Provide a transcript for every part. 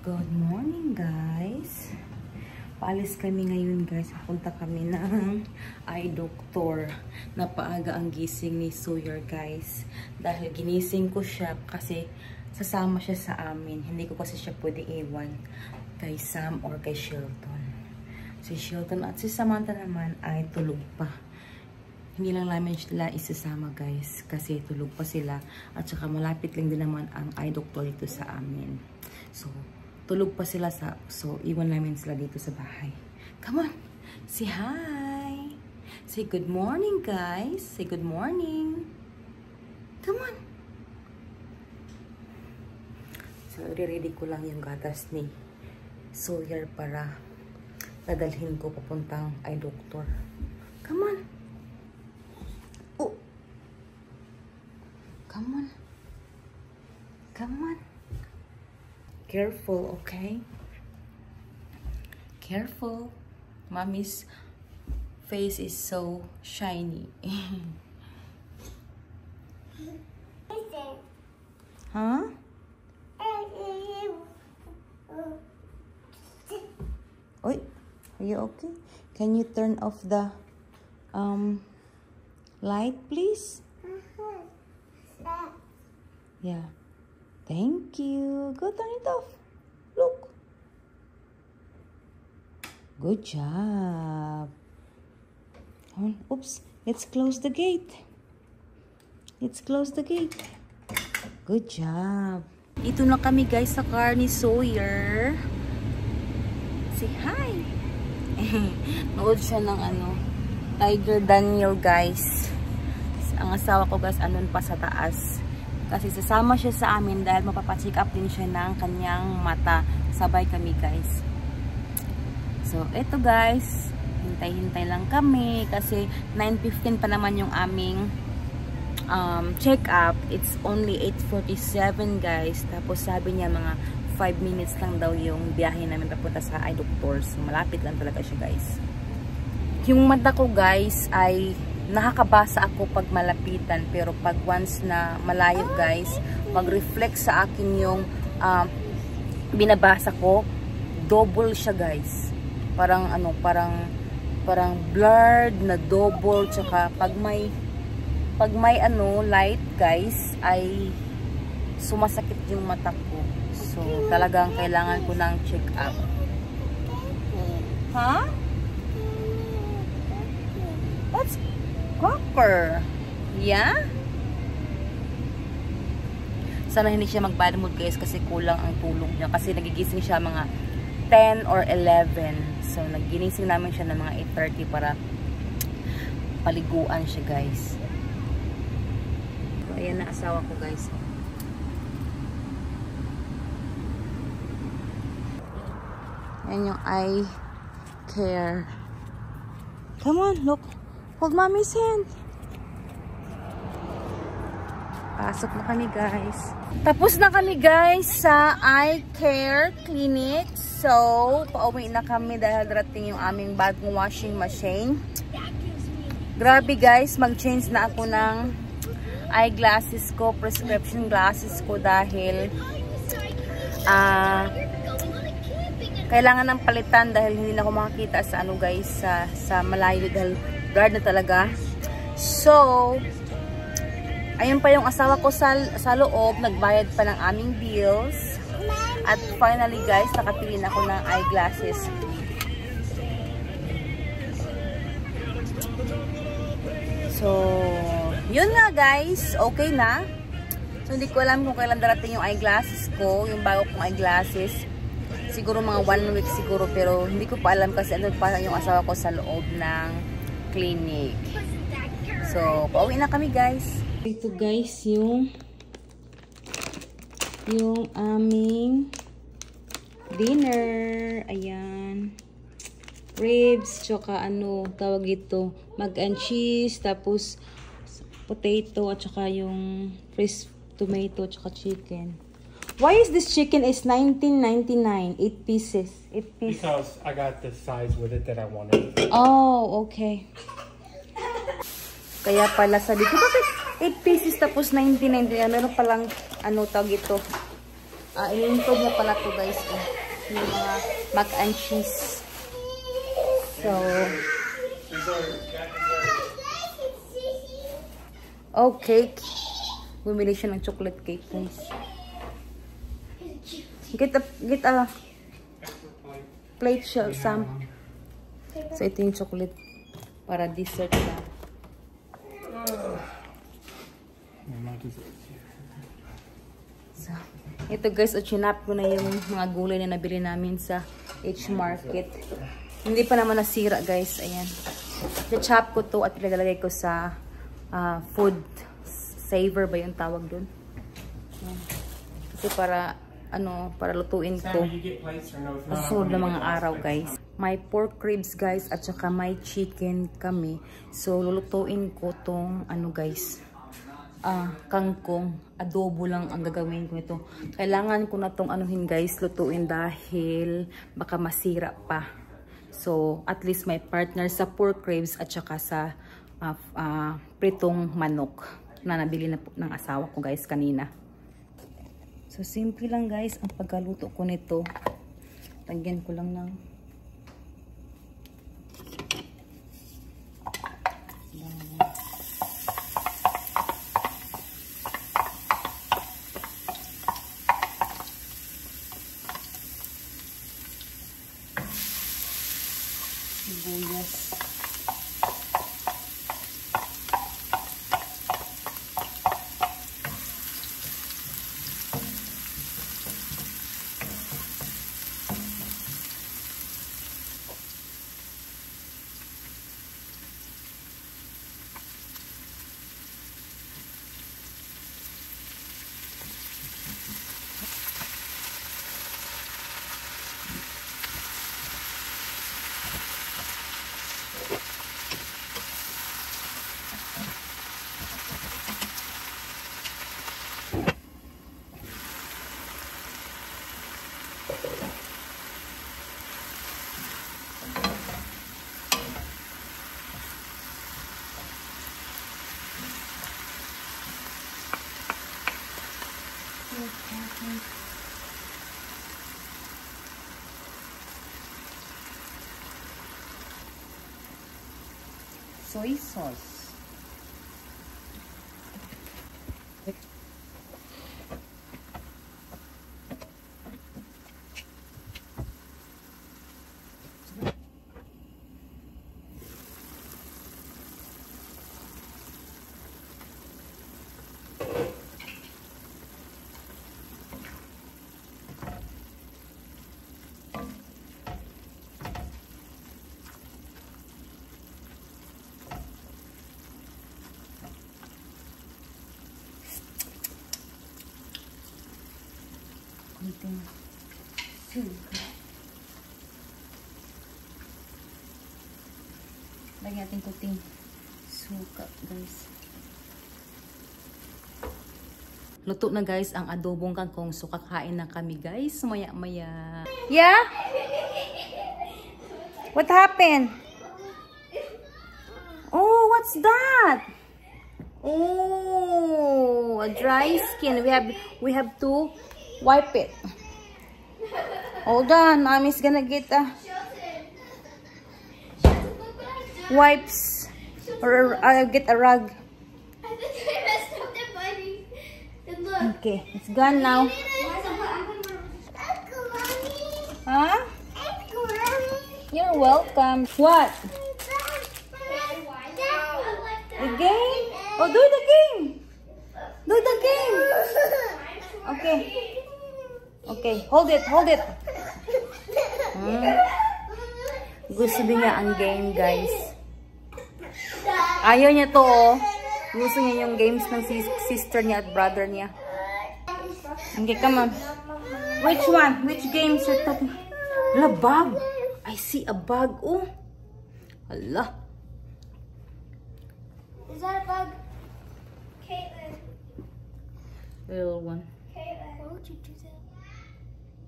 Good morning guys. Paalis kami ngayon guys. Punta kami ng eye doctor. Napaaga ang gising ni Sawyer guys. Dahil ginising ko siya kasi sasama siya sa amin. Hindi ko kasi siya pwede iwan kay Sam or kay Shelton. Si Shelton at si Samantha naman ay tulog pa. Hindi lang namin sila isasama guys. Kasi tulog pa sila. At saka malapit lang din naman ang eye doctor dito sa amin. So, tulog pa sila so iwan namin sila dito sa bahay. Come on, say hi. Say good morning guys. Say good morning. Come on. So, ready ko lang yung gatas ni Sawyer para dadalhin ko papuntang eye doctor. Come on. Oh. Come on. Come on. Careful, okay? Careful. Mommy's face is so shiny. Huh? Oi, are you okay? Can you turn off the light, please? Yeah. Thank you. Go turn it off. Look. Good job. Oops. Let's close the gate. Let's close the gate. Good job. Dito na kami guys sa car ni Sawyer. Say hi. Nood siya ng Tiger Daniel guys. Ang asawa ko guys andun pa sa taas. Kasi sasama siya sa amin dahil mapapacheck up din siya ng kanyang mata. Sabay kami guys. So, eto guys. Hintay-hintay lang kami. Kasi 9:15 pa naman yung aming check up. It's only 8:47 guys. Tapos sabi niya mga 5 minutes lang daw yung biyahe namin papunta sa eye doctor. So, malapit lang talaga siya guys. Yung mata ko guys ay nakakabasa ako pag malapitan, pero pag once na malayo guys, mag-reflect sa akin yung binabasa ko, double siya guys. Parang parang blurred na double, tsaka pag may light guys ay sumasakit yung mata ko. So talagang kailangan ko ng check up. Huh? That's Copper. Yeah? Sana hindi siya mag-bad mood guys kasi kulang ang tulog niya. Kasi nagigising siya mga 10 or 11. So, nagigising namin siya ng mga 8:30 para paliguan siya guys. So, ayan na asawa ko guys. Ayan yung eye care. Come on, look. Hold mommy's hand. Pasok na kami guys. Tapos na kami guys sa eye care clinic. So, pauwi na kami dahil darating yung aming bagong washing machine. Grabe guys, mag-change na ako ng eyeglasses ko, prescription glasses ko dahil kailangan ng palitan dahil hindi na ako makakita sa guys, sa malayo dahil guard na talaga. So, ayun pa yung asawa ko sa loob, nagbayad pa ng aming bills. At finally guys, nakapili na ako ng eyeglasses. So, yun nga guys, okay na. So, hindi ko alam kung kailan darating yung eyeglasses ko, yung bago kong eyeglasses. Siguro mga 1 week siguro, pero hindi ko pa alam kasi ano pa yung asawa ko sa loob ng clinic. So, pauwi na kami guys. Ito guys yung aming dinner. Ayan. Ribs, tsaka tawag ito, mac and cheese, tapos potato, at saka yung fresh tomato, tsaka chicken. Why is this chicken is $19.99? 8 pieces. 8 pieces. Because I got the size with it that I wanted. Oh, okay. Kaya pala sabi ko, bakit 8 pieces tapos $19.99? Meron palang, tawag ito, Inintog na pala to guys. Yung mga mac and cheese. So, oh, cake. Bumili siya ng chocolate cake guys. Get a plate siya, Sam. So, ito yung chocolate para dessert na. So, ito guys, chinap ko na yung mga gulay na nabili namin sa H-Market. Hindi pa naman nasira guys. Ayan. I-chop ko to at ilalagay ko sa food saver ba yung tawag dun. Ayan. Kasi para para lutuin ko susunod na mga araw guys. May pork ribs guys at saka may chicken kami. So lulutuin ko tong guys, kangkong. Adobo lang ang gagawin ko ito. Kailangan ko na tong guys lutuin dahil baka masira pa. So at least may partner sa pork ribs at saka sa pritong manok na nabili na ng asawa ko guys kanina. So, simple lang guys ang pagkaluto ko nito. Lagyan ko lang ng sibuyas. Soy sauce. Kunting sugar. Lagyan natin kunting suka, guys. Luto na guys ang adobong kangkong. So kakain na kami guys. Maya-maya. Yeah? What happened? Oh, what's that? Oh, a dry skin. We have to wipe it. Hold on, Mommy's gonna get wipes or I'll get a rug. Okay, it's gone now. Huh? You're welcome. What? The game? Oh, do the game. Do the game. Okay. Okay, hold it, hold it. Gusto din niya ang game, guys. Ayaw niya to, oh. Gusto niya yung games ng sister niya at brother niya. Okay, come on. Which one? Which games you're talking? Hala, bag. I see a bag, oh. Hala. Is that a bug? Caitlin. Little one. Caitlin. Why would you do that?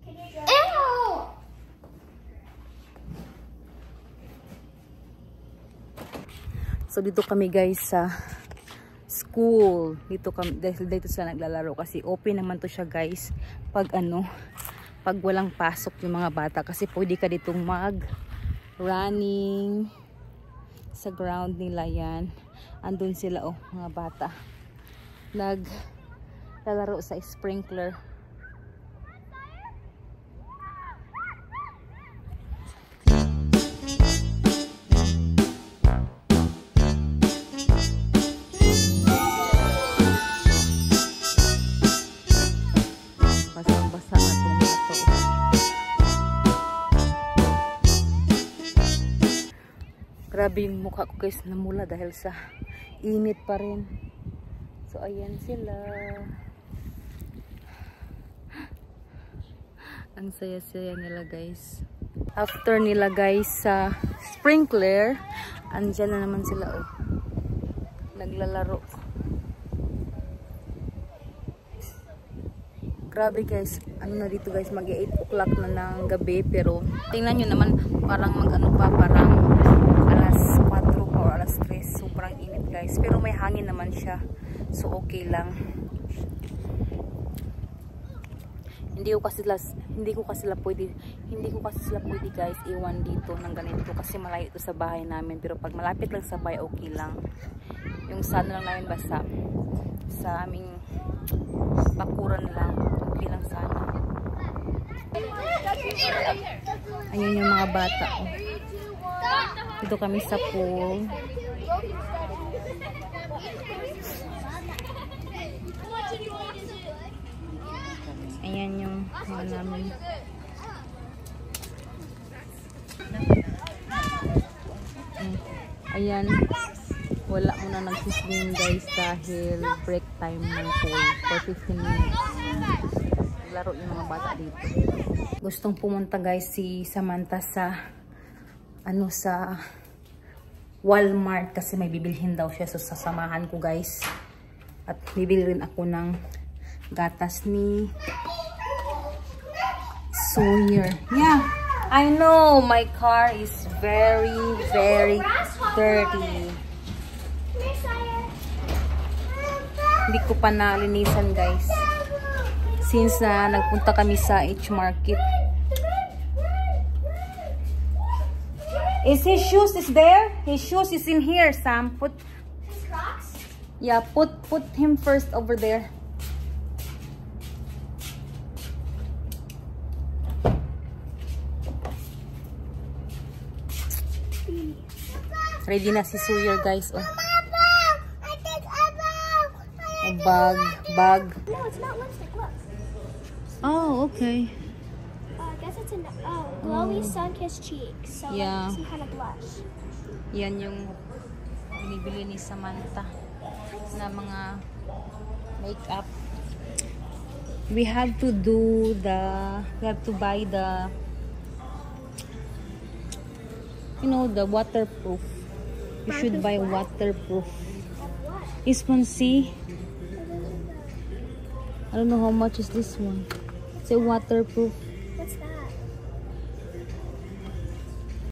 Can you drive? Ew! So dito kami guys sa school. Dito kami dito sila naglalaro kasi open naman to siya guys. pag pag walang pasok yung mga bata, kasi pwede ka ditong mag running sa ground nila. Yan, andun sila mga bata naglalaro sa sprinkler. Basang-basa na itong bato. Grabe yung mukha ko guys, namula dahil sa init pa rin. So ayan sila. Ang saya-saya nila guys. After nila guys sa sprinkler, andyan na naman sila naglalaro. Grabe guys, na dito guys, mag 8 o'clock na ng gabi, pero tingnan nyo naman, parang parang alas 4 pa o alas 3, sobrang init guys, pero may hangin naman siya, so okay lang. Hindi ko kasi sila pwede guys iwan dito ng ganito, kasi malayo ito sa bahay namin, pero pag malapit lang sa bahay okay lang. Yung sana lang namin basta sa aming bakuran lang, okay lang sana. Ayun yung mga bata. Dito kami sa pool. Ayan yung mga namin. Ayan, wala muna nagsiswim guys dahil break time ng pool for 15 minutes. Laro yung mga bata dito. Gustong pumunta guys si Samantha sa sa Walmart kasi may bibilhin daw siya, so sasamahan ko guys. At bibili rin ako ng gatas ni Sawyer. Yeah, I know my car is very dirty. Hindi ko pa nalinisan guys since nagpunta kami sa H-Market. Is his shoes is there? His shoes is in here, Sam. Put his Crocs? Yeah, put him first over there. Ready na si Sawyer guys. Bag. No, it's not lipstick. Look. Oh, okay. I guess it's a glowy sun-kissed cheeks. So Yeah. like some kind of blush. Yan yung binibili ni Samantha na mga makeup. We have to buy the the waterproof. You should buy waterproof. This one, see? I don't know how much is this one. It's a waterproof. What's that?